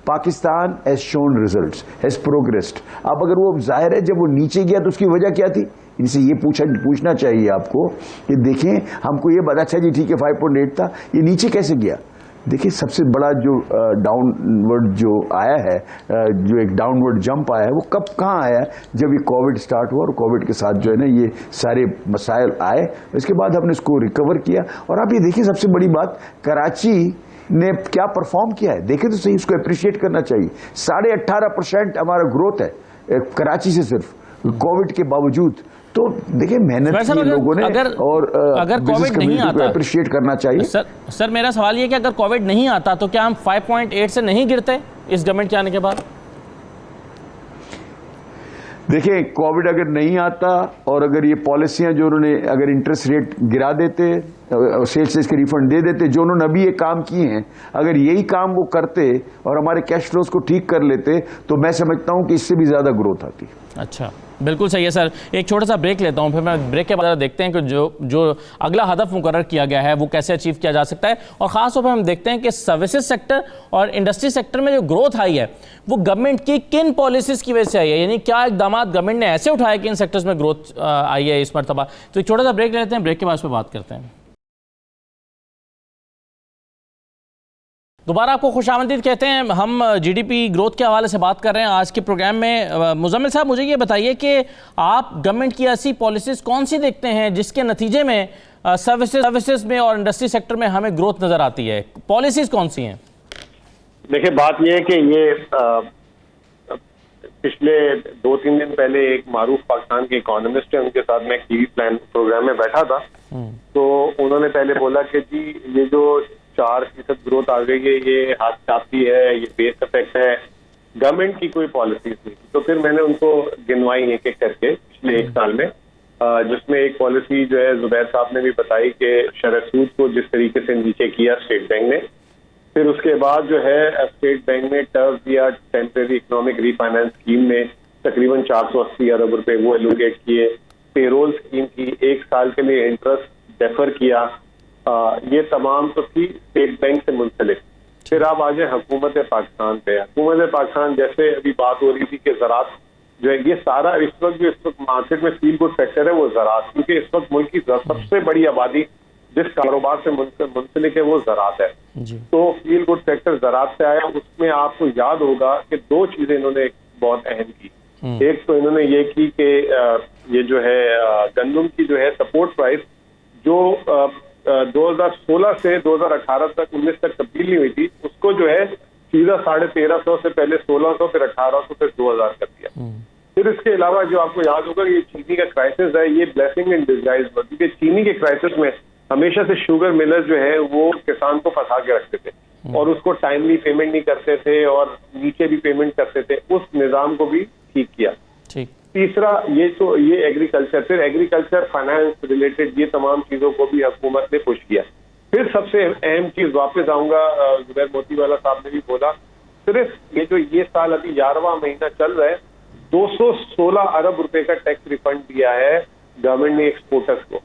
Pakistan has shown results, has progressed. अब अगर वो जाहिर है जब वो नीचे गया तो उसकी वजह क्या थी? इनसे ये पूछना चाहिए आपको कि देखें, हमको ये बता, अच्छा जी ठीक है 5.8 था, ये नीचे कैसे गया? देखिए, सबसे बड़ा जो डाउनवर्ड जो आया है, जो एक डाउनवर्ड जंप आया है, वो कहाँ आया है? जब ये कोविड स्टार्ट हुआ और कोविड के साथ जो है ना ये सारे मसाइल आए, इसके बाद हमने इसको रिकवर किया। और आप ये देखिए, सबसे बड़ी बात, कराची ने क्या परफॉर्म किया है देखें तो सही, उसको अप्रिशिएट करना चाहिए। 18.5% हमारा ग्रोथ है कराची से सिर्फ कोविड के बावजूद। तो देखिए, मेहनत की लोगों ने और अगर कोविड नहीं आता अप्रिशिएट करना चाहिए। सर मेरा सवाल ये कि अगर कोविड नहीं आता तो क्या हम 5.8 से नहीं गिरते इस गवर्नमेंट के आने के बाद? देखिए, कोविड अगर नहीं आता और अगर ये पॉलिसियां जो उन्होंने अगर इंटरेस्ट रेट गिरा देते सेल्स के रिफंड दे देते। जो उन्होंने अभी ये काम किए हैं, अगर यही काम वो करते और हमारे कैश फ्लोज को ठीक कर लेते तो मैं समझता हूं कि इससे भी ज़्यादा ग्रोथ आती। अच्छा, बिल्कुल सही है सर। एक छोटा सा ब्रेक लेता हूं, फिर मैं ब्रेक के बाद देखते हैं कि जो अगला हदफ मुकर्रर किया गया है वो कैसे अचीव किया जा सकता है, और ख़ास तौर पर हम देखते हैं कि सर्विसेज सेक्टर और इंडस्ट्री सेक्टर में जो ग्रोथ आई है वो गवर्नमेंट की किन पॉलिसीज़ की वजह से आई है, यानी क्या इकदाम गवर्नमेंट ने ऐसे उठाए कि इन सेक्टर्स में ग्रोथ आई है इस मरतबा। तो एक छोटा सा ब्रेक लेते हैं, ब्रेक के बाद इस पर बात करते हैं। दोबारा आपको खुशामदीद कहते हैं। हम जीडीपी ग्रोथ के हवाले से बात कर रहे हैं आज के प्रोग्राम में। मुजम्मिल साहब, मुझे ये बताइए कि आप गवर्नमेंट की ऐसी पॉलिसीज़ कौन सी देखते हैं जिसके नतीजे में सर्विसेज में और इंडस्ट्री सेक्टर में हमें ग्रोथ नज़र आती है? पॉलिसीज़ कौन सी हैं? देखिए, बात यह है कि ये पिछले 2-3 दिन पहले एक मारूफ पाकिस्तान के इकोनॉमिस्ट है, उनके साथ मैं टीवी प्लान प्रोग्राम में बैठा था। तो उन्होंने पहले बोला कि जी ये जो 4% ग्रोथ आ गई है, ये हाथ चापी है, ये बेस इफेक्ट है, गवर्नमेंट की कोई पॉलिसीज नहीं। तो फिर मैंने उनको गिनवाई एक एक करके पिछले 1 साल में, जिसमें एक पॉलिसी जो है जुबैर साहब ने भी बताई कि शरह सूद को जिस तरीके से नीचे किया स्टेट बैंक ने, फिर उसके बाद जो है स्टेट बैंक ने टर्फ दिया टेम्परेरी इकोनॉमिक रीफाइनेंस स्कीम में तकरीबन 480 अरब रुपए वो एलोकेट किए, पेरोल स्कीम की 1 साल के लिए इंटरेस्ट डेफर किया। ये तमाम तो थी स्टेट बैंक से मुंसलिक। फिर आप आ जाए हुकूमत पाकिस्तान पे। हुकूमत पाकिस्तान, जैसे अभी बात हो रही थी कि ज़राअत जो है, ये सारा इस वक्त मार्केट में फील गुड सेक्टर है वो ज़राअत, क्योंकि इस वक्त मुल्क की सबसे बड़ी आबादी जिस कारोबार से मुंसलिक है वो ज़राअत है। तो फील गुड सेक्टर ज़राअत से आया। उसमें आपको याद होगा कि 2 चीजें इन्होंने बहुत अहम की। एक तो इन्होंने ये की कि ये जो है गंदम की जो है सपोर्ट प्राइस जो 2016 से 2018 तक 19 तक तब्दील नहीं हुई थी, उसको जो है सीधा 1350 से पहले 1600 फिर 1800 फिर 2000 कर दिया। फिर इसके अलावा जो आपको याद होगा ये चीनी का क्राइसिस है, ये ब्लेसिंग इन डिस्गाइज, क्योंकि चीनी के क्राइसिस में हमेशा से शुगर मिलर्स जो है वो किसान को फंसा के रखते थे और उसको टाइमली पेमेंट नहीं करते थे और नीचे भी पेमेंट करते थे। उस निजाम को भी ठीक किया। तीसरा ये एग्रीकल्चर, फिर एग्रीकल्चर फाइनेंस रिलेटेड ये तमाम चीजों को भी हुकूमत ने पुश किया। फिर सबसे अहम चीज, वापस आऊंगा, जुबैर मोतीवाला साहब ने भी बोला, सिर्फ ये साल अभी 11वां महीना चल रहा है, 216 अरब रुपए का टैक्स रिफंड दिया है गवर्नमेंट ने एक्सपोर्टर्स को,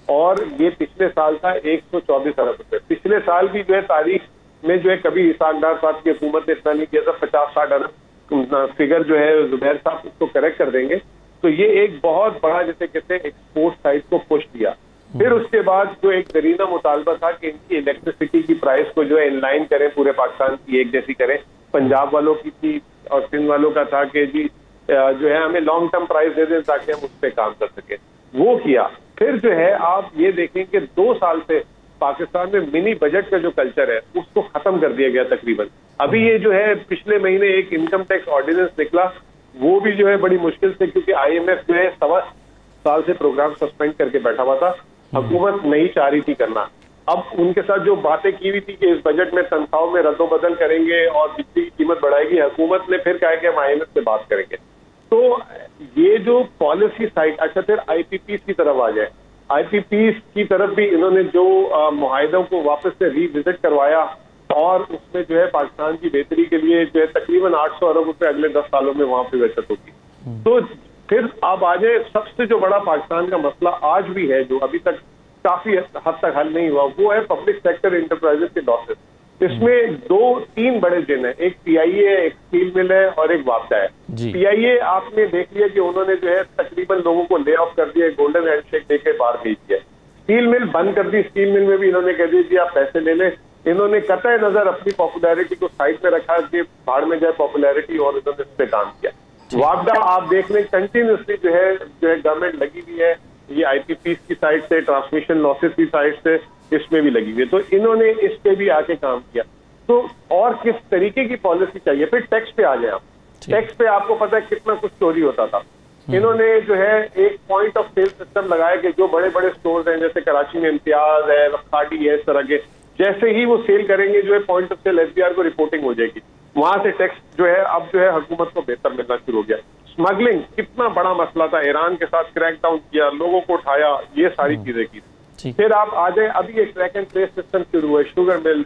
और ये पिछले साल था 124 अरब रुपए। पिछले साल भी जो है तारीख में जो है कभी इसाकदार साहब की हुकूमत ने इतना नहीं किया था, 50-60 अरब फिगर जो है जुबैर साहब उसको करेक्ट कर देंगे। तो ये एक बहुत बड़ा, जैसे कहते हैं, एक्सपोर्ट साइड को पुश दिया। फिर उसके बाद जो एक दरीना मुतालबा था कि इनकी इलेक्ट्रिसिटी की प्राइस को जो है इनलाइन करें, पूरे पाकिस्तान की एक जैसी करें। पंजाब वालों की थी और सिंध वालों का था कि जी जो है हमें लॉन्ग टर्म प्राइस दे दें ताकि हम उस पर काम कर सकें, वो किया। फिर जो है आप ये देखें कि 2 साल से पाकिस्तान में मिनी बजट का जो कल्चर है उसको खत्म कर दिया गया तकरीबन। अभी ये जो है पिछले महीने एक इनकम टैक्स ऑर्डिनेंस निकला, वो भी जो है बड़ी मुश्किल से, क्योंकि IMF जो है 1.25 साल से प्रोग्राम सस्पेंड करके बैठा हुआ था, हुकूमत नहीं चाह रही थी करना। अब उनके साथ जो बातें की हुई थी कि इस बजट में तनख्वाहों में रद्दोबदल करेंगे और बिजली की कीमत बढ़ाएगी, हुकूमत ने फिर कहा कि हम IMF से बात करेंगे। तो ये जो पॉलिसी साइड, अच्छा फिर IPPs की तरफ आ जाए, IPPs की तरफ भी इन्होंने जो मुआहिदों को वापस से रिविजिट करवाया और उसमें जो है पाकिस्तान की बेहतरी के लिए जो है तकरीबन 800 अरब रुपए अगले 10 सालों में वहां पे बचत होगी। तो फिर आप आ जाए, सबसे जो बड़ा पाकिस्तान का मसला आज भी है जो अभी तक काफी हद तक हल नहीं हुआ, वो है पब्लिक सेक्टर इंटरप्राइजेस के लॉसेस। इसमें 2-3 बड़े जिन है, एक PIA है, एक स्टील मिल है और एक वापडा है। PIA आपने देख लिया कि उन्होंने जो है तकरीबन लोगों को ले ऑफ कर दिया, गोल्डन हैंडशेक देके बाहर भेज दिया। स्टील मिल बंद कर दी, स्टील मिल में भी इन्होंने कह दिया आप पैसे ले लें। इन्होंने कतई नजर अपनी पॉपुलैरिटी को साइड में रखा कि भाड़ में जाए पॉपुलैरिटी, और इन्होंने इस पे काम किया। वापडा आप देख लें कंटिन्यूसली जो है गवर्नमेंट लगी हुई है, ये IPPs की साइड से, ट्रांसमिशन लॉसेस की साइड से, इसमें भी लगी हुई है। तो इन्होंने इस पे भी आके काम किया। तो और किस तरीके की पॉलिसी चाहिए? फिर टैक्स पे आ जाए आप। टैक्स पे आपको पता है कितना कुछ चोरी होता था। इन्होंने जो है एक पॉइंट ऑफ सेल सिस्टम लगाया कि जो बड़े बड़े स्टोर्स हैं, जैसे कराची में इम्तियाज है, रफ्ताड़ी है, इस तरह के, जैसे ही वो सेल करेंगे जो है पॉइंट ऑफ सेल SBR को रिपोर्टिंग हो जाएगी, वहां से टैक्स जो है अब जो है हुकूमत को बेहतर मिलना शुरू हो गया। स्मगलिंग कितना बड़ा मसला था, ईरान के साथ क्रैक डाउन किया, लोगों को उठाया, ये सारी चीजें की। फिर आप आ जाए, अभी एक ट्रैक एंड ट्रेस सिस्टम शुरू हुआ है, शुगर मिल,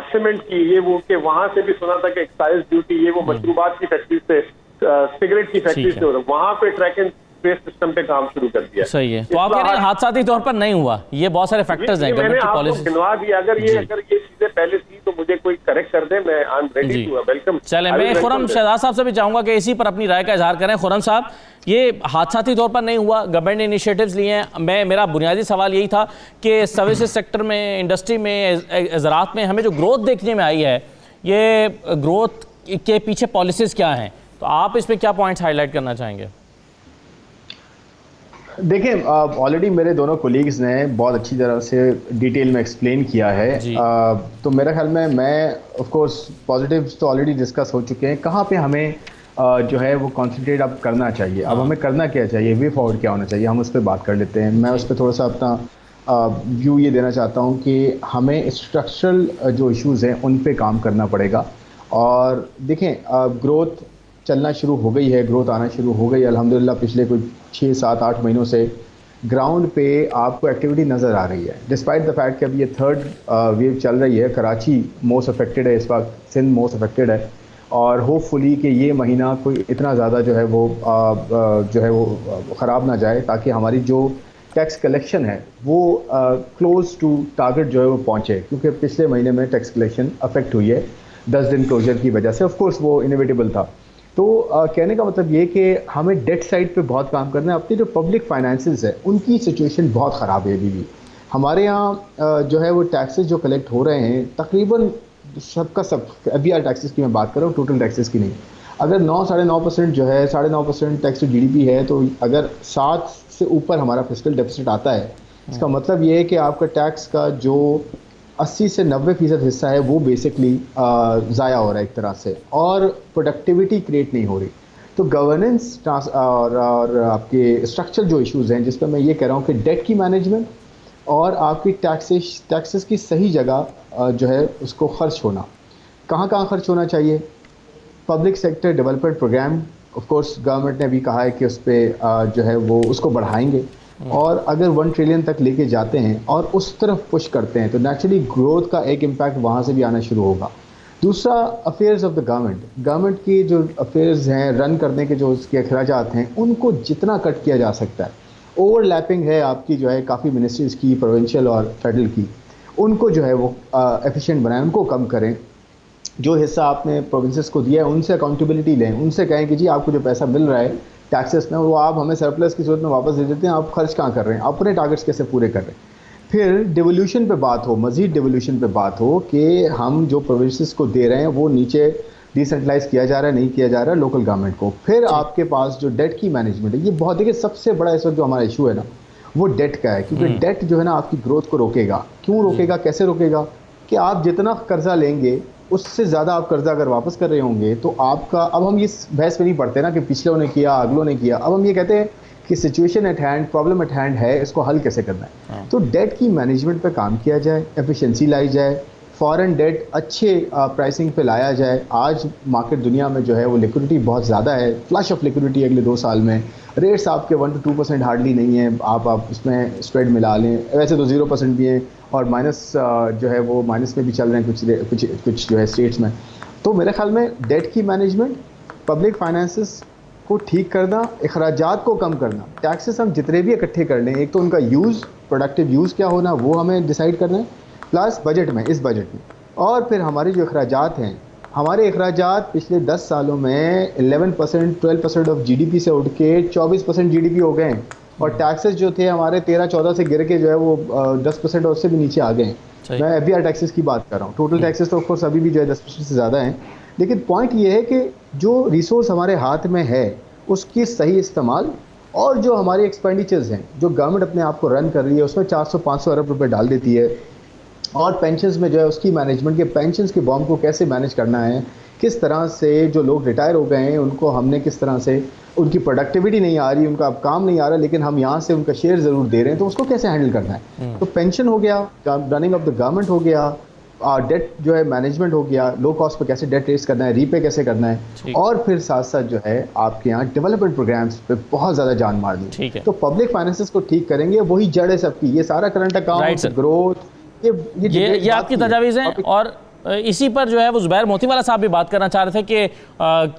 सीमेंट की, ये वो, के वहां से भी सुना था कि एक्साइज ड्यूटी, ये वो मशरूबात की फैक्ट्री से, सिगरेट की फैक्ट्री से हो रहा है, वहां पे ट्रैक एंड ट्रेस सिस्टम पे काम शुरू कर दिया। सही है। तो आप कह रहे हैं हादसाती तौर पर नहीं हुआ, ये बहुत सारे फैक्टर्स हैं, मैंने आपको गिनवा दिया। अगर ये चीजें पहले थी तो मुझे कोई करेक्ट कर दे, मैं I am ready to welcome. चले, मैं खुर्रम शहजाद साहब से भी चाहूंगा कि इसी पर अपनी राय का इजहार करें। खुर्रम साहब, ये हादसाती तौर पर नहीं हुआ, गवर्नमेंट ने इनिशिएटिव्स लिए हैं। मेरा बुनियादी सवाल यही था कि सर्विसेज सेक्टर में, इंडस्ट्री में, ज़राअत में हमें जो ग्रोथ देखने में आई है, ये ग्रोथ के पीछे पॉलिसीज़ क्या हैं? तो आप इस पर क्या पॉइंट्स हाईलाइट करना चाहेंगे? देखिए, ऑलरेडी मेरे दोनों कोलीग्स ने बहुत अच्छी तरह से डिटेल में एक्सप्लेन किया है। तो मेरे ख्याल में, मैं ऑफ कोर्स पॉजिटिव्स तो ऑलरेडी डिस्कस हो चुके हैं। कहाँ पे हमें जो है वो कॉन्सेंट्रेट अब करना चाहिए, अब हमें करना क्या चाहिए, वे फॉरवर्ड क्या होना चाहिए, हम उस पर बात कर लेते हैं। मैं उस पर थोड़ा सा अपना व्यू ये देना चाहता हूँ कि हमें स्ट्रक्चरल जो इश्यूज़ हैं उन पे काम करना पड़ेगा। और देखें, ग्रोथ चलना शुरू हो गई है, ग्रोथ आना शुरू हो गई अल्हम्दुलिल्लाह। पिछले कुछ 6, 7, 8 महीनों से ग्राउंड पे आपको एक्टिविटी नज़र आ रही है, डिस्पाइट द फैक्ट कि अभी ये थर्ड वेव चल रही है। कराची मोस्ट अफेक्टेड है इस वक्त, सिंध मोस्ट अफेक्टेड है, और होपफुली कि ये महीना कोई इतना ज़्यादा जो है वो ख़राब ना जाए, ताकि हमारी जो टैक्स कलेक्शन है वो क्लोज टू टारगेट जो है वो पहुँचे। क्योंकि पिछले महीने में टैक्स कलेक्शन अफेक्ट हुई है 10 दिन क्लोजर की वजह से। ऑफ कोर्स वो इनएविटेबल था। तो कहने का मतलब ये कि हमें डेट साइड पे बहुत काम करना है। अपनी जो पब्लिक फाइनेंसेस है उनकी सिचुएशन बहुत ख़राब है अभी भी। हमारे यहाँ जो है वो टैक्सेस जो कलेक्ट हो रहे हैं, तकरीबन सबका सब, अभी टैक्सेस की मैं बात कर रहा हूँ, टोटल टैक्सेस की नहीं। अगर 9-9.5% जो है, 9.5% टैक्स टू जीडीपी है, तो अगर 7 से ऊपर हमारा फिस्कल डेफिसिट आता है, इसका मतलब ये है कि आपका टैक्स का जो 80 से 90% हिस्सा है वो बेसिकली ज़ाया हो रहा है एक तरह से, और प्रोडक्टिविटी क्रिएट नहीं हो रही। तो गवर्नेंस और आपके स्ट्रक्चर जो इश्यूज़ हैं, जिस पर मैं ये कह रहा हूँ कि डेट की मैनेजमेंट और आपकी टैक्सेस की सही जगह जो है उसको खर्च होना, कहाँ खर्च होना चाहिए। Public sector development program, of course government ने भी कहा है कि उस पर जो है वो उसको बढ़ाएंगे, और अगर 1 ट्रिलियन तक लेके जाते हैं और उस तरफ पुश करते हैं तो नेचुरली ग्रोथ का एक इम्पैक्ट वहाँ से भी आना शुरू होगा। दूसरा, अफेयर्स ऑफ द गवर्नमेंट की जो अफेयर्स हैं, रन करने के जो उसके अखराजात हैं, उनको जितना कट किया जा सकता है। ओवरलैपिंग है आपकी जो है काफ़ी मिनिस्ट्रीज़ की, प्रोविंशियल और फेडरल की, उनको जो है वो एफिशिएंट बनाएं, उनको कम करें। जो हिस्सा आपने प्रोविंसेस को दिया है उनसे अकाउंटेबिलिटी लें, उनसे कहें कि जी आपको जो पैसा मिल रहा है टैक्सेस में, वो आप हमें सरप्लस की सूरत में वापस दे देते हैं, आप खर्च कहाँ कर रहे हैं, अपने टारगेट्स कैसे पूरे कर रहे हैं। फिर डिवोल्यूशन पे बात हो, मज़ीद डिवोल्यूशन पे बात हो कि हम जो प्रोविंसेस को दे रहे हैं वो नीचे डिसेंट्रलाइज किया जा रहा है, नहीं किया जा रहा है लोकल गवर्नमेंट को। फिर आपके पास जो डेट की मैनेजमेंट है, ये बहुत, देखिए सबसे बड़ा इस वक्त जो हमारा इशू है ना, वो डेट का है। क्योंकि डेट जो है ना आपकी ग्रोथ को रोकेगा। क्यों रोकेगा, कैसे रोकेगा, कि आप जितना कर्जा लेंगे उससे ज़्यादा आप कर्जा अगर वापस कर रहे होंगे तो आपका, अब हम इस बहस में नहीं पढ़ते ना कि पिछलों ने किया अगलों ने किया, अब हम ये कहते हैं कि situation at hand, problem at hand है, इसको हल कैसे करना है। तो डेट की मैनेजमेंट पे काम किया जाए, एफिशिएंसी लाई जाए, फॉरेन डेट अच्छे प्राइसिंग पे लाया जाए। आज मार्केट दुनिया में जो है वो लिक्विडिटी बहुत ज़्यादा है, फ्लश ऑफ लिक्विडिटी अगले 2 साल में। रेट्स आपके 1 to 2% हार्डली नहीं है, आप उसमें स्प्रेड मिला लें, वैसे तो 0% भी हैं, और माइनस जो है वो माइनस में भी चल रहे हैं कुछ जो है स्टेट्स में। तो मेरे ख्याल में डेट की मैनेजमेंट, पब्लिक फाइनेंसेस को ठीक करना, अखराजात को कम करना, टैक्सेस हम जितने भी इकट्ठे कर लें, एक तो उनका यूज़, प्रोडक्टिव यूज़ क्या होना वो हमें डिसाइड करना है, प्लस बजट में, इस बजट में। और फिर हमारे जो अखराजात हैं, हमारे अखराजात पिछले 10 सालों में 11%, 12% ऑफ जीडीपी से उठ के 24% जीडीपी हो गए हैं, और टैक्सेस जो थे हमारे 13-14 से गिर के जो है वो 10% और उससे भी नीचे आ गए हैं। मैं एफबीआर टैक्सेस की बात कर रहा हूँ। टोटल टैक्सेस तो ऑफकोर्स अभी भी जो है 10% से ज़्यादा हैं, लेकिन पॉइंट ये है कि जो रिसोर्स हमारे हाथ में है उसकी सही इस्तेमाल, और जो हमारे एक्सपेंडिचर्स हैं जो गवर्नमेंट अपने आप को रन कर रही है उसमें 400-500 अरब रुपये डाल देती है, और पेंशन्स में जो है उसकी मैनेजमेंट के, पेंशन्स के बॉम्ब को कैसे मैनेज करना है, किस तरह से जो लोग रिटायर हो गए हैं उनको हमने किस तरह से, उनकी प्रोडक्टिविटी नहीं आ रही, उनका अब काम नहीं आ रहा, लेकिन हम यहाँ से उनका शेयर ज़रूर दे रहे हैं, तो उसको कैसे हैंडल करना है। तो पेंशन हो गया, रनिंग ऑफ द गवर्नमेंट हो गया, डेट जो है मैनेजमेंट हो गया, लो कॉस्ट पर कैसे डेट रेस करना है, रीपे कैसे करना है, और फिर साथ साथ जो है आपके यहाँ डेवलपमेंट प्रोग्राम्स पे बहुत ज़्यादा जान मार दी। तो पब्लिक फाइनेंसेस को ठीक करेंगे, वही जड़ है सबकी, ये सारा करंट अकाउंट ग्रोथ, ये आपकी तजावीज़ हैं। और इसी पर जो है वो जुबैर मोतीवाला साहब भी बात करना चाह रहे थे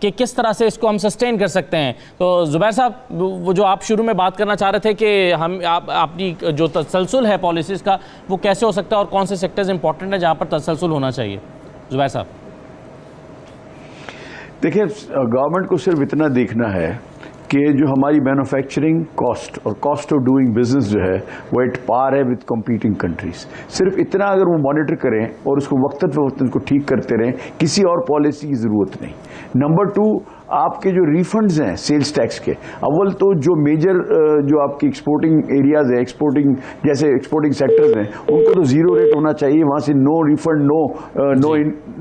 कि किस तरह से इसको हम सस्टेन कर सकते हैं। तो जुबैर साहब, वो जो आप शुरू में बात करना चाह रहे थे कि हम आपकी जो तसलसल है पॉलिसीज़ का, वो कैसे हो सकता है और कौन से सेक्टर्स इंपॉर्टेंट है जहाँ पर तसलसल होना चाहिए, जुबैर साहब? देखिए, गवर्नमेंट को सिर्फ इतना देखना है कि जो हमारी मैन्युफैक्चरिंग कॉस्ट और कॉस्ट ऑफ डूइंग बिजनेस जो है वो एट पार है विद कॉम्पीटिंग कंट्रीज। सिर्फ इतना अगर वो मॉनिटर करें और उसको वक्त पे वक्त उसको ठीक करते रहें, किसी और पॉलिसी की ज़रूरत नहीं। नंबर 2, आपके जो रिफंड्स हैं सेल्स टैक्स के, अव्वल तो जो मेजर जो आपकी एक्सपोर्टिंग एरियाज है, एक्सपोर्टिंग जैसे एक्सपोर्टिंग सेक्टर्स हैं, उनको तो जीरो रेट होना चाहिए, वहाँ से नो रिफंड,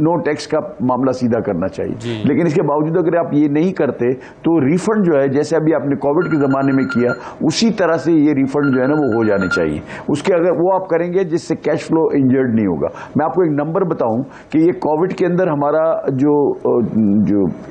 नो टैक्स का मामला सीधा करना चाहिए। लेकिन इसके बावजूद अगर आप ये नहीं करते तो रिफंड जो है, जैसे अभी आपने कोविड के ज़माने में किया, उसी तरह से ये रिफंड जो है ना वो हो जाने चाहिए। उसके अगर वो आप करेंगे जिससे कैश फ्लो इंजर्ड नहीं होगा। मैं आपको एक नंबर बताऊं कि ये कोविड के अंदर हमारा जो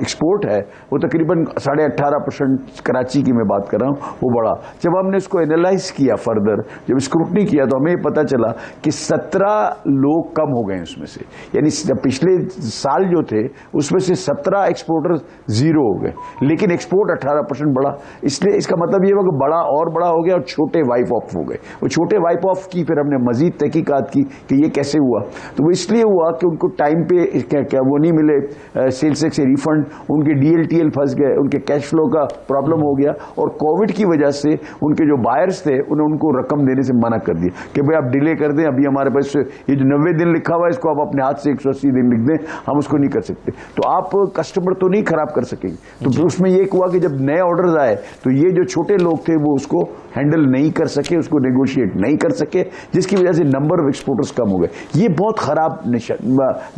एक्सपोर्ट है वो तकरीबन 18.5%, कराची की मैं बात कर रहा हूँ, वो बढ़ा। जब हमने इसको एनालाइज किया फर्दर, जब स्क्रूटनी किया, तो हमें पता चला कि 17 लोग कम हो गए उसमें से, यानी पिछले साल जो थे उसमें से 17 एक्सपोर्टर जीरो हो गए, लेकिन एक्सपोर्ट 18% बढ़ा। इसलिए इसका मतलब ये हुआ कि बड़ा हो गया और छोटे वाइप ऑफ हो गए। वो छोटे वाइप ऑफ की फिर हमने मजीद तहकीकात की कि ये कैसे हुआ। तो वो इसलिए हुआ कि उनको टाइम पे क्या वो नहीं मिले सेल्स टैक्स से रिफंड, उनके DLTL फंस गए, उनके कैश फ्लो का प्रॉब्लम हो गया, और कोविड की वजह से उनके जो बायर्स थे उन्हें उनको रकम देने से मना कर दिया कि भाई आप डिले कर दें, अभी हमारे पास ये जो 90 दिन लिखा हुआ है इसको आप अपने हाथ से 180 दिन लिख दें, हम उसको नहीं कर सकते। तो आप कस्टमर तो नहीं खराब कर सकेंगे। तो फिर उसमें ये हुआ कि जब नए ऑर्डर्स आए तो ये जो छोटे लोग थे वो उसको हैंडल नहीं कर सके, उसको नेगोशिएट नहीं कर सके, जिसकी वजह से नंबर ऑफ एक्सपोर्टर्स कम हो गए। ये बहुत खराब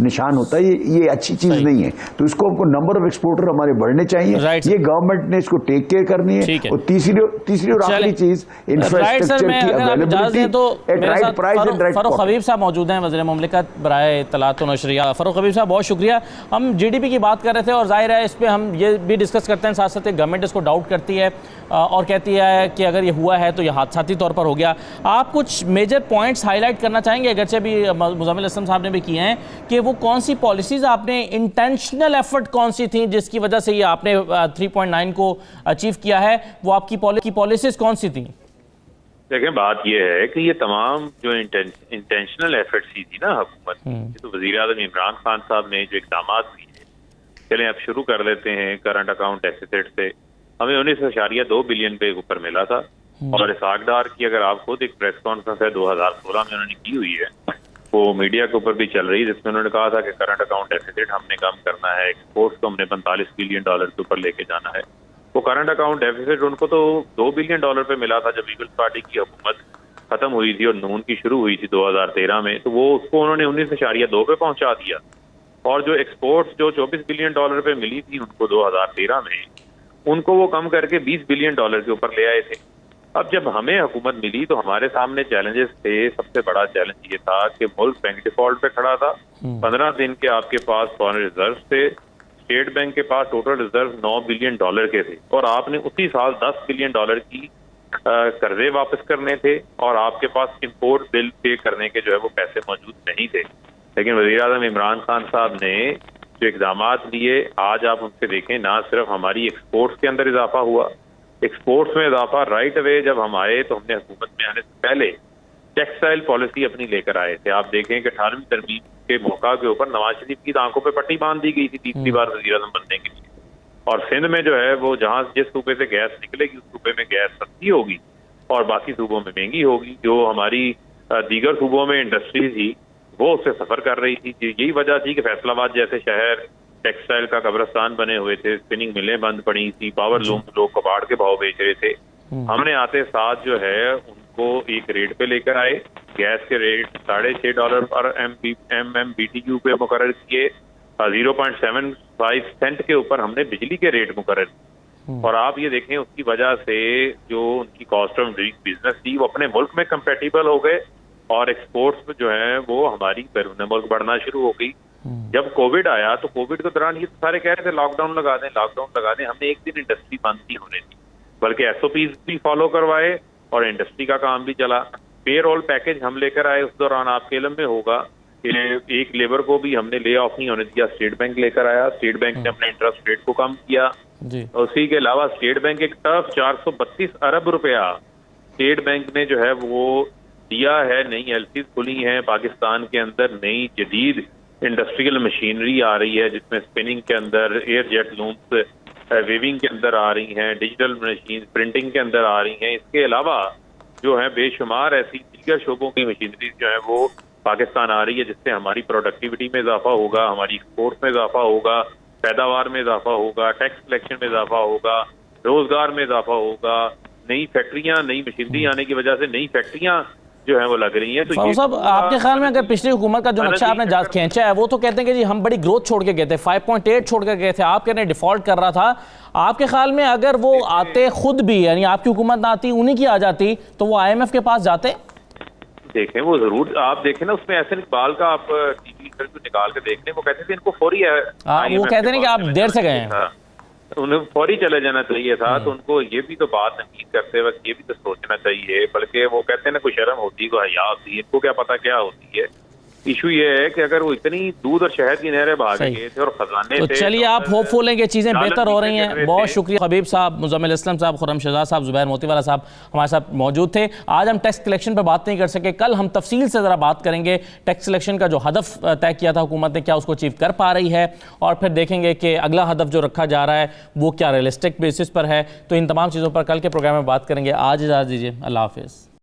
निशान होता है, ये अच्छी चीज नहीं है। तो इसको हमको नंबर ऑफ एक्सपोर्टर हमारे बढ़ने चाहिए, ये गवर्नमेंट ने इसको टेक केयर करनी है। और तीसरी और आखिरी चीज इंफ्रास्ट्रक्चर की availability at right price and right. Farrukh Habib साहब मौजूद हैं, वज़ीर मुमलिकत बराए इत्तलात व नशरिया। फरूख हबीब साहब, बहुत शुक्रिया। हम GDP की बात कर रहे थे और जाहिर है इस पर हम ये भी डिस्कस करते हैं, साथ साथ गवर्नमेंट इसको डाउट करती है और कहती है कि अगर ये हुआ है तो ये हादसाती तौर पर हो गया। आप कुछ मेजर पॉइंट्स हाईलाइट करना चाहेंगे, अगरचे भी मुज़म्मिल असलम साहब ने भी किए हैं, कि वो कौन सी पॉलिसीज़ आपने, इंटेंशनल एफर्ट कौन सी थी जिसकी वजह से ये आपने 3.9 को अचीव किया है, वो आपकी पॉलिसीज़ कौन सी थी? देखिए, बात यह है कि ये तमाम जो इंटेंशनल एफर्ट्स ही थी ना हुकूमत, तो वज़ीर आज़म इमरान खान साहब ने जो इक़दाम किए, चलें अब शुरू कर लेते हैं करंट अकाउंट डेफिसिट से। हमें 19.2 बिलियन पे ऊपर मिला था, और इसाक डार की अगर आप खुद एक प्रेस कॉन्फ्रेंस है 2016 में उन्होंने की हुई है, वो मीडिया के ऊपर भी चल रही है, जिसमें उन्होंने कहा था कि करंट अकाउंट डेफिसिट हमने कम करना है, एक्सपोर्ट्स को हमने 45 बिलियन डॉलर के ऊपर लेके जाना है। वो करंट अकाउंट डेफिसिट उनको तो 2 बिलियन डॉलर पे मिला था जब पीपल्स पार्टी की हुकूमत खत्म हुई थी और नून की शुरू हुई थी 2013 में, तो वो उसको उन्होंने 19.2 पे पहुंचा दिया। और जो एक्सपोर्ट्स जो 24 बिलियन डॉलर पे मिली थी उनको 2013 में, उनको वो कम करके 20 बिलियन डॉलर के ऊपर ले आए थे। अब जब हमें हुकूमत मिली तो हमारे सामने चैलेंजेस थे। सबसे बड़ा चैलेंज ये था कि मुल्क बैंक डिफॉल्ट पे खड़ा था, 15 दिन के आपके पास फॉरेन रिजर्व थे, स्टेट बैंक के पास टोटल रिजर्व 9 बिलियन डॉलर के थे, और आपने उसी साल 10 बिलियन डॉलर की कर्जे वापस करने थे, और आपके पास इंपोर्ट बिल पे करने के जो है वो पैसे मौजूद नहीं थे। लेकिन वज़ीर आज़म इमरान खान साहब ने जो इक़दाम लिए, आज आप उनसे देखें, ना सिर्फ हमारी एक्सपोर्ट्स के अंदर इजाफा हुआ, एक्सपोर्ट्स में इजाफा राइट अवे जब हम आए तो हमने हुकूमत में आने से पहले टेक्सटाइल पॉलिसी अपनी लेकर आए थे। आप देखें कि 18वीं तरमीम के मौका के ऊपर नवाज शरीफ की आंखों पे पट्टी बांध दी गई थी तीसरी बार वज़ीर आज़म बनने के लिए, और सिंध में जो है वो जहां जिस सूबे से गैस निकलेगी उस सूबे में गैस सस्ती होगी और बाकी सूबों में महंगी होगी। जो हमारी दीगर सूबों में इंडस्ट्री थी वो उससे सफर कर रही थी। यही वजह थी कि फैसलाबाद जैसे शहर टेक्सटाइल का कब्रिस्तान बने हुए थे, स्पिनिंग मिलें बंद पड़ी थी, पावर लूम लोग कबाड़ के भाव बेच रहे थे। हमने आते साथ जो है उनको एक रेट पे लेकर आए, गैस के रेट $6.5 पर MMBTU पे मुकर्रर किए, 0.75 सेंट के ऊपर हमने बिजली के रेट मुकर्रर। और आप ये देखें उसकी वजह से जो उनकी कॉस्ट ऑफ डूइंग बिजनेस थी वो अपने मुल्क में कंपेटिबल हो गए, और एक्सपोर्ट्स जो है वो हमारी बैरून मुल्क बढ़ना शुरू हो गई। जब कोविड आया तो कोविड के दौरान ये सारे कह रहे थे लॉकडाउन लगा दें, हमने एक दिन इंडस्ट्री बंद नहीं होने दी, बल्कि एसओपीज भी फॉलो करवाए और इंडस्ट्री का काम भी चला। पे रोल पैकेज हम लेकर आए, उस दौरान आपके इल्म में होगा कि एक लेबर को भी हमने ले ऑफ नहीं होने दिया, स्टेट बैंक लेकर आया, स्टेट बैंक ने अपने इंटरेस्ट रेट को कम किया। उसी के अलावा स्टेट बैंक एक टर्फ 432 अरब रुपया स्टेट बैंक ने जो है वो दिया है। नई एलसीज खुली हैं पाकिस्तान के अंदर, नई जदीद इंडस्ट्रियल मशीनरी आ रही है जिसमें स्पिनिंग के अंदर एयर जेट लूम्स, वेविंग के अंदर आ रही हैं, डिजिटल मशीन प्रिंटिंग के अंदर आ रही हैं। इसके अलावा जो है बेशुमार ऐसी दीगर शोबों की मशीनरी जो है वो पाकिस्तान आ रही है, जिससे हमारी प्रोडक्टिविटी में इजाफा होगा, हमारी एक्सपोर्ट में इजाफा होगा, पैदावार में इजाफा होगा, टैक्स कलेक्शन में इजाफा होगा, रोजगार में इजाफा होगा। नई फैक्ट्रियां, नई मशीनरी आने की वजह से नई फैक्ट्रियां जो है वो लग रही हैं। तो फारूक साहब, आपके ख्याल में अगर पिछली हुकूमत का जो नक्शा आपने खींचा है वो तो कहते हैं कि जी हम बड़ी ग्रोथ छोड़ के गए थे, 5.8 छोड़ के गए थे, आप कह रहे हैं डिफॉल्ट कर रहा था। आपके ख्याल में अगर वो आते खुद भी, यानी आपकी हुकूमत ना आती, उन्हीं की आ जाती, तो वो IMF के पास जाते? देखें वो जरूर, आप देखें ना उसमें ऐसे इकबाल का आप टीवी इंटरव्यू निकाल के देख लें, वो कहते थे इनको फौरी है, वो कहते हैं कि आप देर से गए हैं, उन्हें फौरी चले जाना चाहिए था। तो उनको ये भी तो बात नकीद करते वक्त ये भी तो सोचना चाहिए, बल्कि वो कहते हैं ना कोई शर्म होती, कोई हया होती, इनको क्या पता क्या होती है। इशू ये है कि अगर वो इतनी दूध और शहद की नहरें भाग गए थे और खजाने तो चलिए आप होपफुल हैं कि चीज़ें बेहतर हो रही हैं। बहुत शुक्रिया हबीब साहब, मुजम्मिल इस्लाम साहब, खुर्रम शहजाद साहब, जुबैर मोतीवाला साहब हमारे साथ मौजूद थे। आज हम टैक्स कलेक्शन पर बात नहीं कर सके, कल हम तफसील से ज़रा बात करेंगे टैक्स कलेक्शन का जो हदफ तय किया था हुकूमत ने, क्या उसको अचीव कर पा रही है, और फिर देखेंगे कि अगला हदफ जो रखा जा रहा है वो क्या रियलिस्टिक बेसिस पर है। तो इन तमाम चीज़ों पर कल के प्रोग्राम में बात करेंगे। आज इजाज़त दीजिए, अल्लाह हाफिज़।